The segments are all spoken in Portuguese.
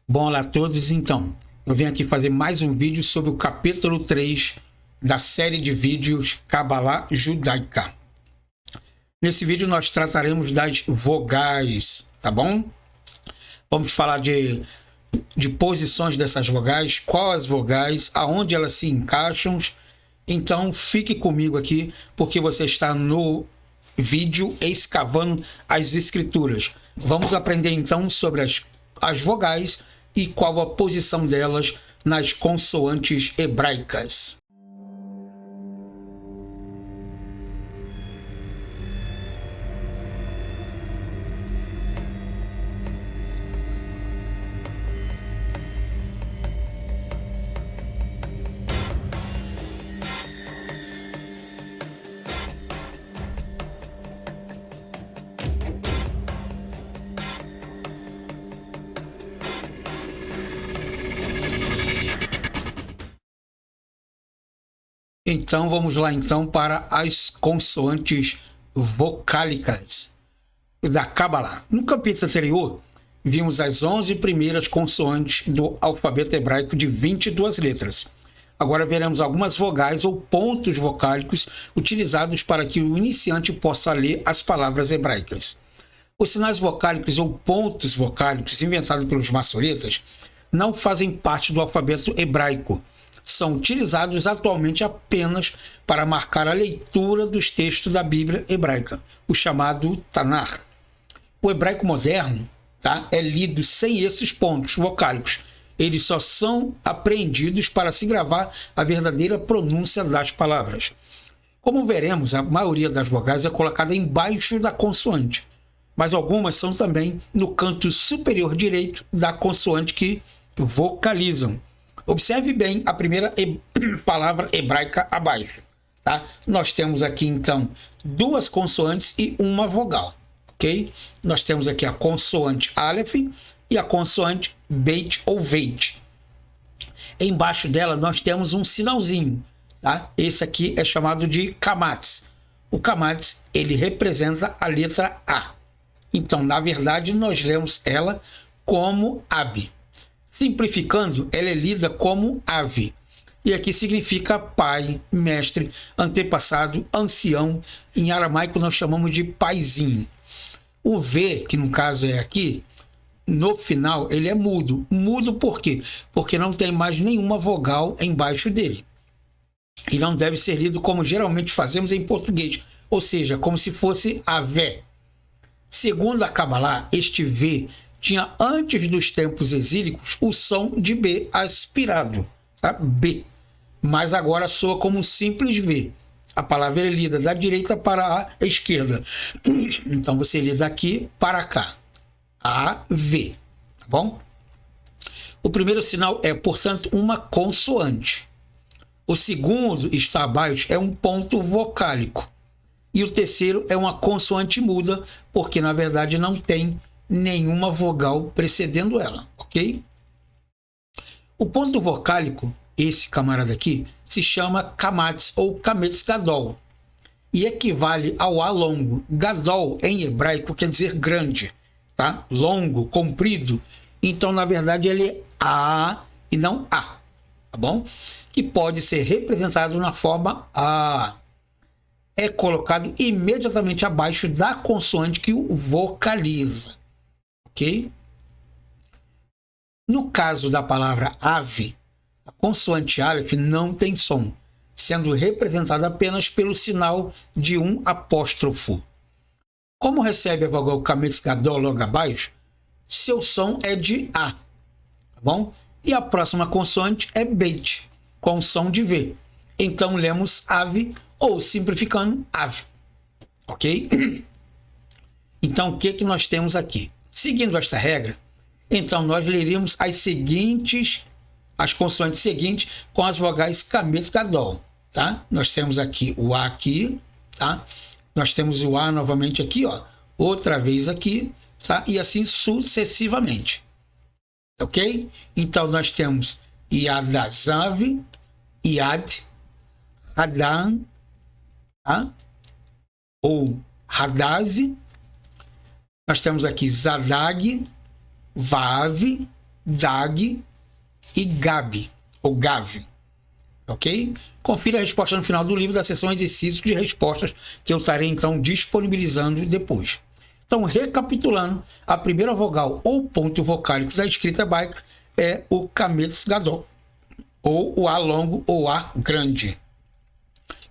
Bom, olá a todos. Então, eu venho aqui fazer mais um vídeo sobre o capítulo 3 da série de vídeos Cabalá Judaica. Nesse vídeo nós trataremos das vogais, tá bom? Vamos falar de posições dessas vogais, quais vogais, aonde elas se encaixam. Então, fique comigo aqui, porque você está no vídeo Escavando as Escrituras. Vamos aprender então sobre as vogais e qual a posição delas nas consoantes hebraicas. Então vamos lá então para as consoantes vocálicas da Cábala. No capítulo anterior, vimos as 11 primeiras consoantes do alfabeto hebraico de 22 letras. Agora veremos algumas vogais ou pontos vocálicos utilizados para que o iniciante possa ler as palavras hebraicas. Os sinais vocálicos ou pontos vocálicos inventados pelos maçoretas não fazem parte do alfabeto hebraico. São utilizados atualmente apenas para marcar a leitura dos textos da Bíblia hebraica, o chamado Tanar. O hebraico moderno, é lido sem esses pontos vocálicos. Eles só são apreendidos para se gravar a verdadeira pronúncia das palavras. Como veremos, a maioria das vogais é colocada embaixo da consoante, mas algumas são também no canto superior direito da consoante que vocalizam. Observe bem a primeira palavra hebraica abaixo. Nós temos aqui, então, duas consoantes e uma vogal. Ok? Nós temos aqui a consoante Aleph e a consoante Beit ou Veit. Embaixo dela nós temos um sinalzinho. Esse aqui é chamado de Kamatz. O Kamatz, ele representa a letra A. Então, na verdade, nós lemos ela como Ab. Simplificando, ela é lida como ave. E aqui significa pai, mestre, antepassado, ancião. Em aramaico nós chamamos de paizinho. O V, que no caso é aqui, no final ele é mudo. Mudo por quê? Porque não tem mais nenhuma vogal embaixo dele. E não deve ser lido como geralmente fazemos em português, ou seja, como se fosse Avé. Segundo a Cábala, este V tinha antes dos tempos exílicos o som de B aspirado, B, mas agora soa como um simples V. A palavra é lida da direita para a esquerda, então você lê daqui para cá, A, V, tá bom? O primeiro sinal é, portanto, uma consoante. O segundo está abaixo, é um ponto vocálico. E o terceiro é uma consoante muda, porque na verdade não tem nenhuma vogal precedendo ela, ok? O ponto vocálico, esse camarada aqui, se chama Kamatz ou Kametz Gadol e equivale ao A longo. Gadol em hebraico quer dizer grande, longo, comprido. Então, na verdade, ele é A e não A, tá bom? Que pode ser representado na forma A. É colocado imediatamente abaixo da consoante que o vocaliza. Ok? No caso da palavra ave, a consoante Aleph não tem som, sendo representada apenas pelo sinal de um apóstrofo. Como recebe a vogal Kametz Gadol logo abaixo, seu som é de A, tá bom? E a próxima consoante é Beit, com som de V. Então lemos ave ou, simplificando, ave. Ok? Então o que nós temos aqui? Seguindo esta regra, então nós leríamos as consoantes seguintes com as vogais Kametz Gadol, Nós temos aqui o A aqui, Nós temos o A novamente aqui, outra vez aqui, E assim sucessivamente. Ok? Então nós temos Yadazav, Yad, Hadan, ou Hadazi. Nós temos aqui Zadag, Vav, dag e gab, ou gav. Ok? Confira a resposta no final do livro da seção exercícios de respostas que eu estarei então disponibilizando depois. Então, recapitulando, a primeira vogal ou ponto vocálico da escrita hebraica é o kametz gadol, ou o A longo ou A grande,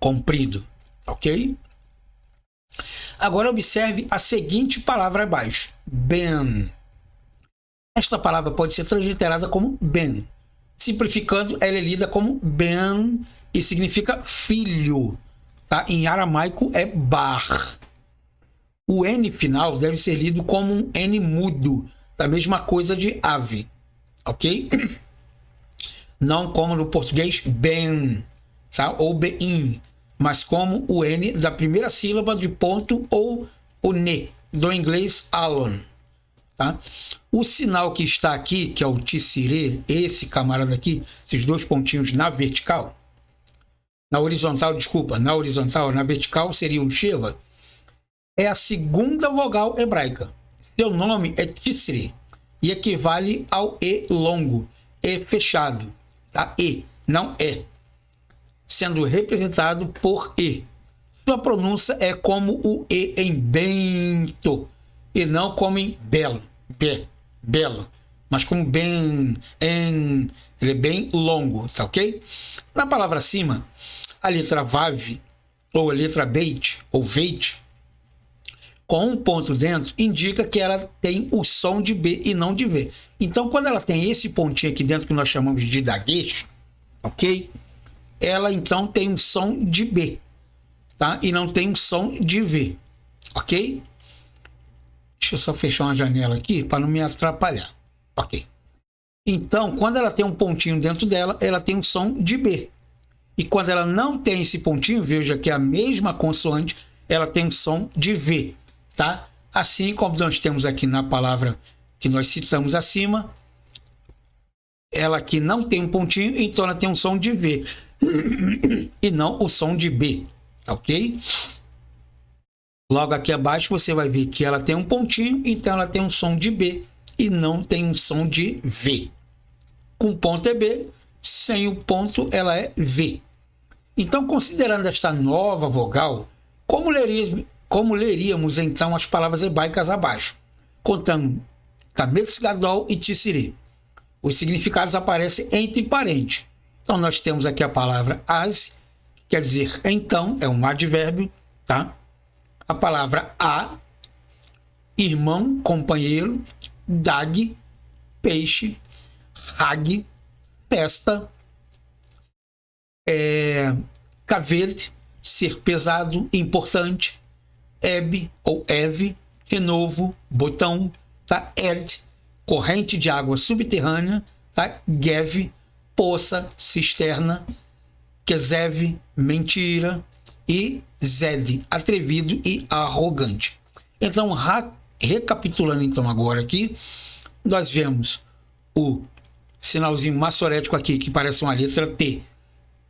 comprido. Ok? Agora observe a seguinte palavra abaixo, ben. Esta palavra pode ser transliterada como ben. Simplificando, ela é lida como ben e significa filho. Tá? Em aramaico é bar. O N final deve ser lido como um N mudo, da mesma coisa de ave. Ok? Não como no português ben, tá? Ou bein, mas como o N da primeira sílaba de ponto ou o ne, do inglês alon. Tá? O sinal que está aqui, que é o tissirê, esse camarada aqui, esses dois pontinhos na vertical, na horizontal, na vertical seria o sheva, é a segunda vogal hebraica. Seu nome é tissirê e equivale ao E longo, E fechado, tá? E, não E, sendo representado por E. Sua pronúncia é como o E em bento e não como em belo. Belo, mas como bem, ele é bem longo, tá ok? Na palavra acima, a letra vav, ou a letra beit, ou veit, com um ponto dentro, indica que ela tem o som de B e não de V. Então, quando ela tem esse pontinho aqui dentro, que nós chamamos de daguesh, ok? Ela, então, tem um som de B, tá? E não tem um som de V, ok? Deixa eu só fechar uma janela aqui para não me atrapalhar. Ok. Então, quando ela tem um pontinho dentro dela, ela tem um som de B. E quando ela não tem esse pontinho, veja que é a mesma consoante, ela tem um som de V. Tá? Assim como nós temos aqui na palavra que nós citamos acima, ela aqui não tem um pontinho, então ela tem um som de V. E não o som de B. Ok? Logo aqui abaixo você vai ver que ela tem um pontinho, então ela tem um som de B e não tem um som de V. Com ponto é B, sem o ponto ela é V. Então, considerando esta nova vogal, como leríamos então as palavras hebraicas abaixo? Contando kametz gadol e tissirê. Os significados aparecem entre parênteses. Então, nós temos aqui a palavra as, que quer dizer então, é um advérbio, tá? A palavra a, irmão, companheiro, dag, peixe, hag, festa, kaved, ser pesado, importante, eb ou ev, renovo, botão, tá? Ed, corrente de água subterrânea, tá? Gev, poça, cisterna, kezev, mentira, e zed, atrevido e arrogante. Então, recapitulando então agora aqui, nós vemos o sinalzinho maçorético aqui, que parece uma letra T.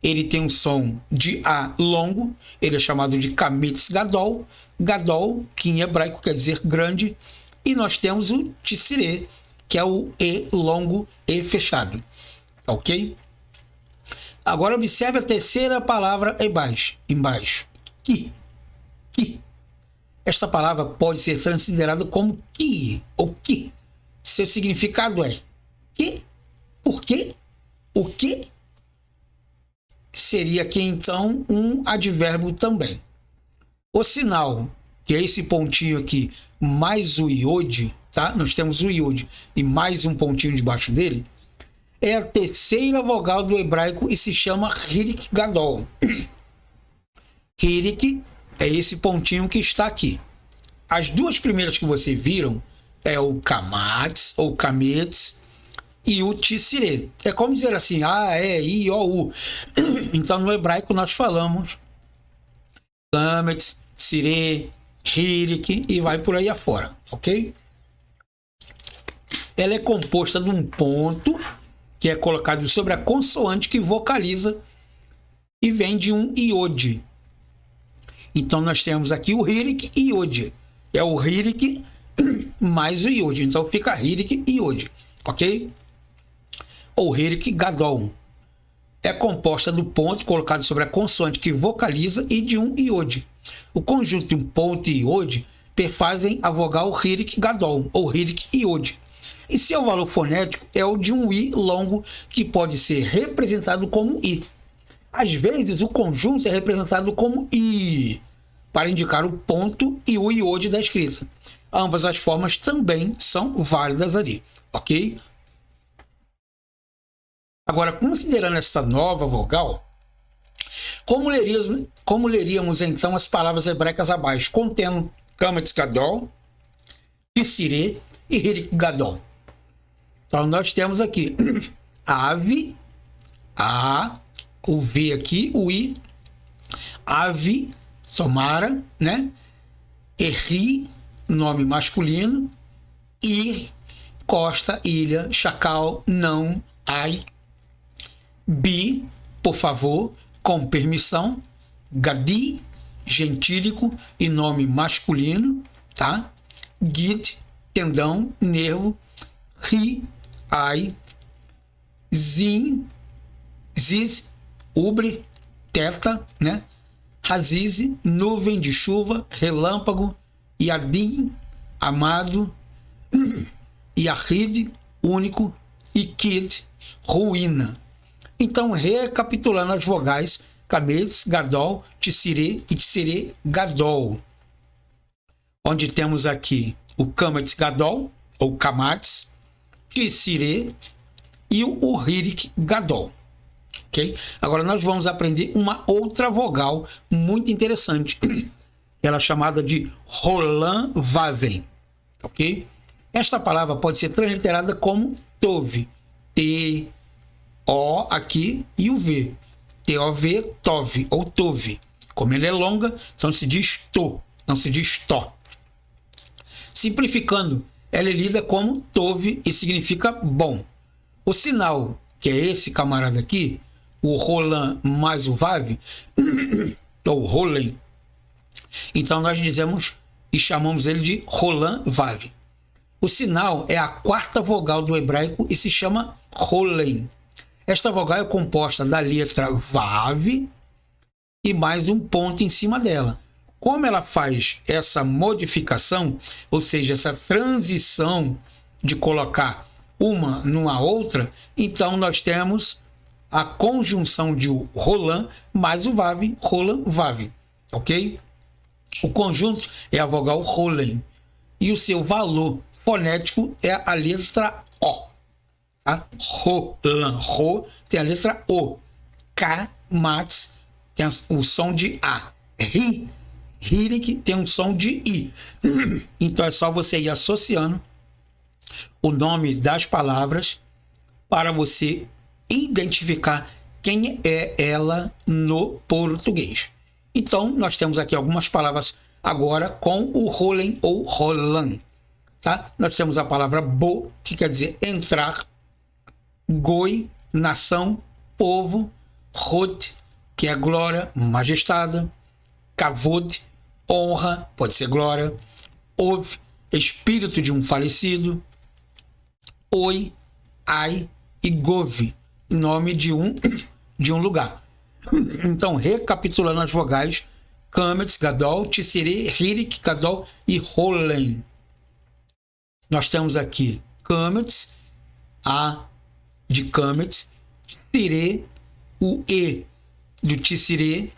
Ele tem um som de A longo, ele é chamado de kametz gadol, gadol, que em hebraico quer dizer grande, e nós temos o tissirê, que é o E longo, E fechado. Ok? Agora observe a terceira palavra embaixo. Ki. Esta palavra pode ser considerada como ki ou ki. Seu significado é que, por quê, o que, seria aqui então um advérbio também. O sinal, que é esse pontinho aqui, mais o iode, tá? Nós temos o iode e mais um pontinho debaixo dele, é a terceira vogal do hebraico e se chama hirik gadol. Hirik é esse pontinho que está aqui. As duas primeiras que vocês viram é o kamatz ou kametz e o tissirê. É como dizer assim, A, E, I, O, U. Então no hebraico nós falamos kametz, tissirê, hirik e vai por aí afora, ok? Ela é composta de um ponto que é colocado sobre a consoante que vocaliza e vem de um iode. Então nós temos aqui o hirik e iode. É o hirik mais o iode. Então fica hirik e iode, ok? ou Hirik Gadol. É composta do ponto colocado sobre a consoante que vocaliza e de um iode. O conjunto de um ponto e iode perfazem a vogal Hirik Gadol, ou Hirik iode. E seu valor fonético é o de um i longo, que pode ser representado como i. Às vezes, o conjunto é representado como i, para indicar o ponto e o iode da escrita. Ambas as formas também são válidas ali, ok? Agora, considerando essa nova vogal, como leríamos então as palavras hebraicas abaixo, contendo Kametz Gadol, Tissirê e Hirik Gadol? Então, nós temos aqui ave, a, o V aqui, o I, ave, somara, né? Erri, nome masculino, ir, costa, ilha, chacal, não, ai, bi, por favor, com permissão, gadi, gentílico e nome masculino, tá? Gid, tendão, nervo, ri, ai, zin, ziz, ubre, teta, né? Razize, nuvem de chuva, relâmpago, yadim, amado, yahid, único, e kid, ruína. Então, recapitulando as vogais, Kametz, Gadol, Tissirê e Tissirê Gadol. Onde temos aqui o Kametz Gadol, ou Kamatz, Tissirê e o Hirik Gadol. Okay? Agora nós vamos aprender uma outra vogal muito interessante. Ela é chamada de Roland Vaven. Ok? Esta palavra pode ser transliterada como Tov. T-O aqui e o V. T-O-V, Tov ou Tov. Como ela é longa, então se diz To, não se diz To. Simplificando, ela é lida como Tov e significa bom. O sinal, que é esse camarada aqui, o Roland mais o Vav, ou Rolen, então nós dizemos e chamamos ele de Roland Vav. O sinal é a quarta vogal do hebraico e se chama Rolen. Esta vogal é composta da letra Vav e mais um ponto em cima dela. Como ela faz essa modificação, ou seja, essa transição de colocar uma numa outra, então nós temos a conjunção de Roland mais o Vav, Roland Vav, ok? O conjunto é a vogal Rolen e o seu valor fonético é a letra O. Tá? Roland, Ro tem a letra O. Kamatz tem o som de A. Ri, Hirik tem um som de I. Então é só você ir associando o nome das palavras para você identificar quem é ela no português. Então, nós temos aqui algumas palavras agora com o Rolen ou Roland. Tá? Nós temos a palavra Bo, que quer dizer entrar, Goi, nação, povo, Hod, que é glória, majestada, Kavod, honra, pode ser glória, Ov, espírito de um falecido, Oi, Ai e Gov, nome de um lugar. Então, recapitulando as vogais, Kametz, Gadol, Tissirê, Hirik, Gadol e Rolen. Nós temos aqui Kametz, A de Kametz, Tissirê, o E do Tissirê,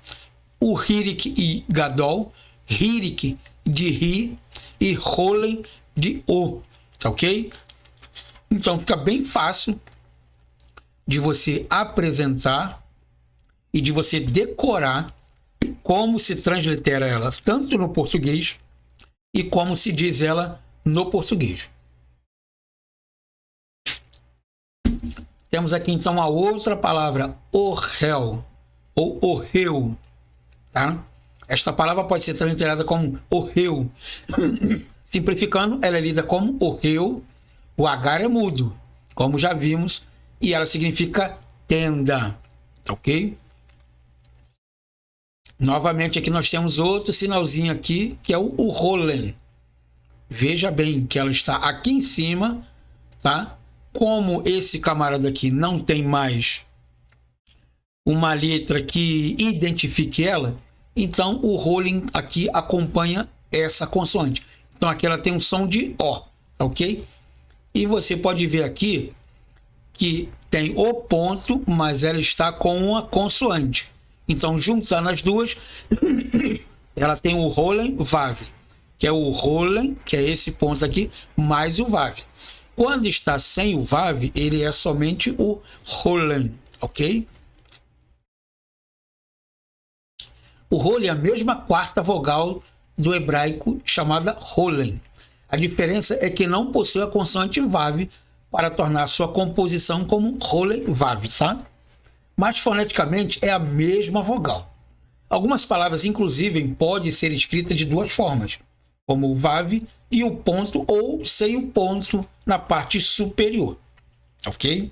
o Hirik e Gadol, Hirik de Ri e Rolen de O. Tá ok? Então, fica bem fácil de você apresentar e de você decorar como se translitera ela, tanto no português e como se diz ela no português. Temos aqui então a outra palavra, orhel, ou orreu, tá? Esta palavra pode ser transliterada como orreu. Simplificando, ela é lida como orreu, o H é mudo, como já vimos, e ela significa tenda, ok? Novamente aqui nós temos outro sinalzinho aqui, que é o Rolen. Veja bem que ela está aqui em cima, tá? Como esse camarada aqui não tem mais uma letra que identifique ela, então o rolling aqui acompanha essa consoante. Então aqui ela tem um som de O, ok? E você pode ver aqui que tem o ponto, mas ela está com uma consoante. Então, juntando as duas, ela tem o rolling vav, que é o rolling, que é esse ponto aqui, mais o vav. Quando está sem o vav, ele é somente o rolling, ok? O rolling é a mesma quarta vogal do hebraico chamada rolling. A diferença é que não possui a consoante vav para tornar sua composição como rolling vav, tá? Mas foneticamente é a mesma vogal. Algumas palavras, inclusive, podem ser escritas de duas formas, como o vav e o ponto, ou sem o ponto na parte superior, ok?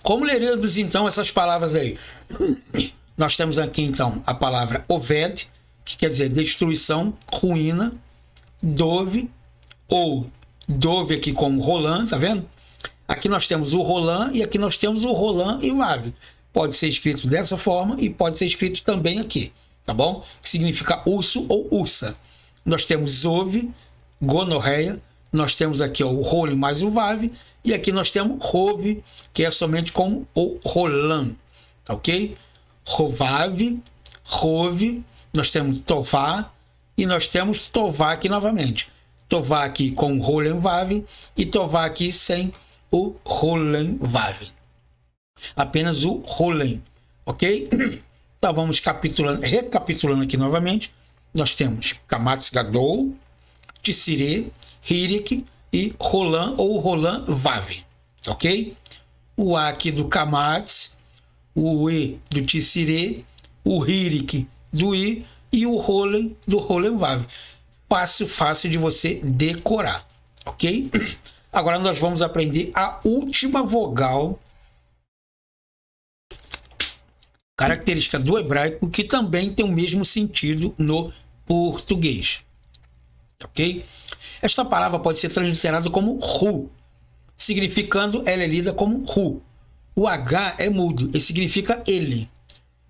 Como leremos então essas palavras aí? Nós temos aqui então a palavra oved, que quer dizer destruição, ruína, dove, ou dove aqui como Roland, tá vendo? Aqui nós temos o Roland e aqui nós temos o Roland e o vav. Pode ser escrito dessa forma e pode ser escrito também aqui, tá bom? Que significa urso ou ursa. Nós temos zove, gonorreia, nós temos aqui ó, o role mais o vav, e aqui nós temos rove, que é somente com o Roland, tá ok? Rovav, rove, nós temos tová e nós temos tová aqui novamente. Tová aqui com o Roland vav e tová aqui sem o Roland vav. Apenas o Roland, ok? Então vamos recapitulando aqui novamente. Nós temos Kamatz Gadol, Tissirê, Hirik e Roland ou Roland vav, ok? O A aqui do Kamatz, o E do Tissirê, o Hirik do I e o Roland do Roland vav. Fácil de você decorar, ok? Agora nós vamos aprender a última vogal característica do hebraico, que também tem o mesmo sentido no português, ok? Esta palavra pode ser transliterada como ru, significando ela é lida como ru. O H é mudo e significa ele.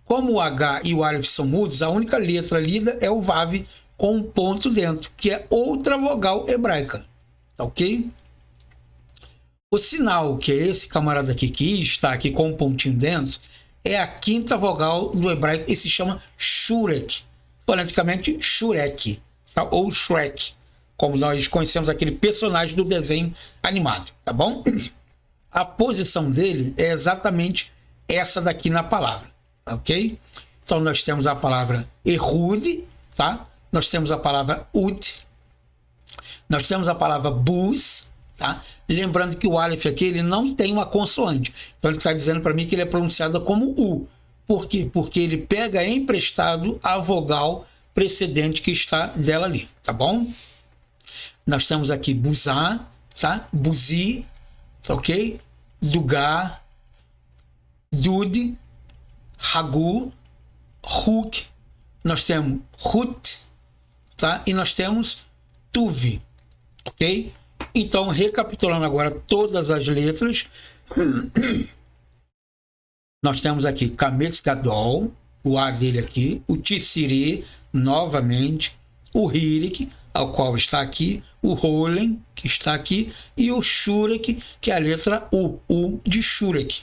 Como o H e o Aleph são mudos, a única letra lida é o vav com um ponto dentro, que é outra vogal hebraica, ok? O sinal, que é esse camarada aqui, que está aqui com um pontinho dentro, é a quinta vogal do hebraico e se chama shurek, foneticamente shurek, tá? Ou Shrek, como nós conhecemos aquele personagem do desenho animado, tá bom? A posição dele é exatamente essa daqui na palavra, ok? Então nós temos a palavra Ehud, tá? Nós temos a palavra Ud, nós temos a palavra Buz, tá? Lembrando que o Aleph aqui ele não tem uma consoante, então ele está dizendo para mim que ele é pronunciado como U. Por quê? Porque ele pega emprestado a vogal precedente que está dela ali, tá bom? Nós temos aqui Buzá, tá? Buzi, tá ok? Dugá, Dud, Hagu, Huk, nós temos Hut, tá? E nós temos Tuvi, ok? Então, recapitulando agora todas as letras, nós temos aqui Kametz Gadol, o A dele aqui, o Tissirê, novamente, o Hirik, ao qual está aqui, o Rolen, que está aqui, e o Shurek, que é a letra U de Shurek,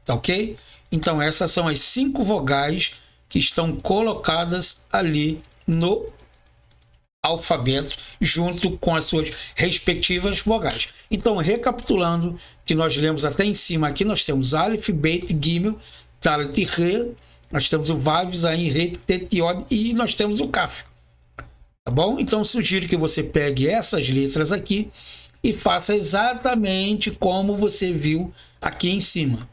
tá ok? Então, essas são as 5 vogais que estão colocadas ali no alfabeto, junto com as suas respectivas vogais. Então, recapitulando, que nós lemos até em cima aqui, nós temos Aleph, Beit, Gimel, Dalet e Re, nós temos o Vav, Zayin, Re, Tet, Yod e nós temos o Kaf. Tá bom? Então, sugiro que você pegue essas letras aqui e faça exatamente como você viu aqui em cima.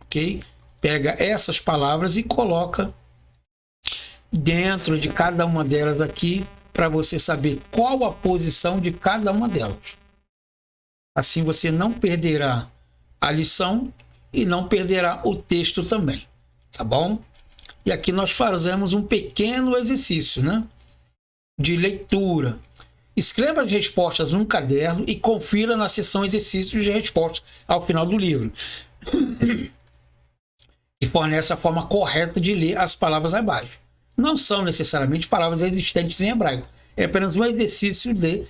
Ok? Pega essas palavras e coloca dentro de cada uma delas aqui, para você saber qual a posição de cada uma delas. Assim você não perderá a lição e não perderá o texto também, tá bom? E aqui nós fazemos um pequeno exercício, né? De leitura. Escreva as respostas num caderno e confira na seção exercícios de respostas ao final do livro. E fornece a forma correta de ler as palavras abaixo. Não são necessariamente palavras existentes em hebraico. É apenas um exercício de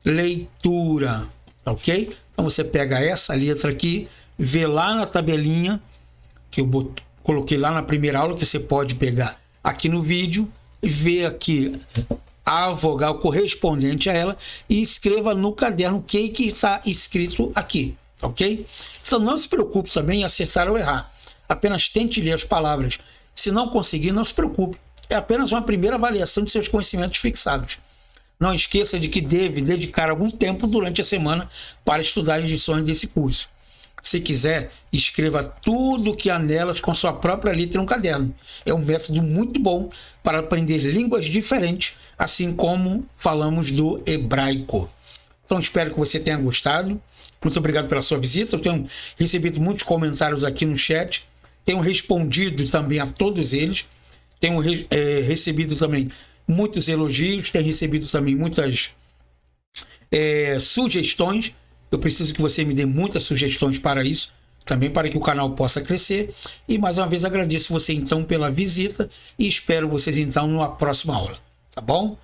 leitura. Ok? Então você pega essa letra aqui, vê lá na tabelinha, que eu coloquei lá na primeira aula, que você pode pegar aqui no vídeo, vê aqui a vogal correspondente a ela e escreva no caderno o que está escrito aqui, ok? Então não se preocupe também em acertar ou errar, apenas tente ler as palavras. Se não conseguir, não se preocupe, é apenas uma primeira avaliação de seus conhecimentos fixados. Não esqueça de que deve dedicar algum tempo durante a semana para estudar as lições desse curso. Se quiser, escreva tudo o que há nelas com sua própria letra em um caderno. É um método muito bom para aprender línguas diferentes, assim como falamos do hebraico. Então, espero que você tenha gostado. Muito obrigado pela sua visita. Eu tenho recebido muitos comentários aqui no chat. Tenho respondido também a todos eles. Tenho recebido também muitos elogios. Tenho recebido também muitas sugestões. Eu preciso que você me dê muitas sugestões para isso, também para que o canal possa crescer. E mais uma vez agradeço você então pela visita e espero vocês então numa próxima aula, tá bom?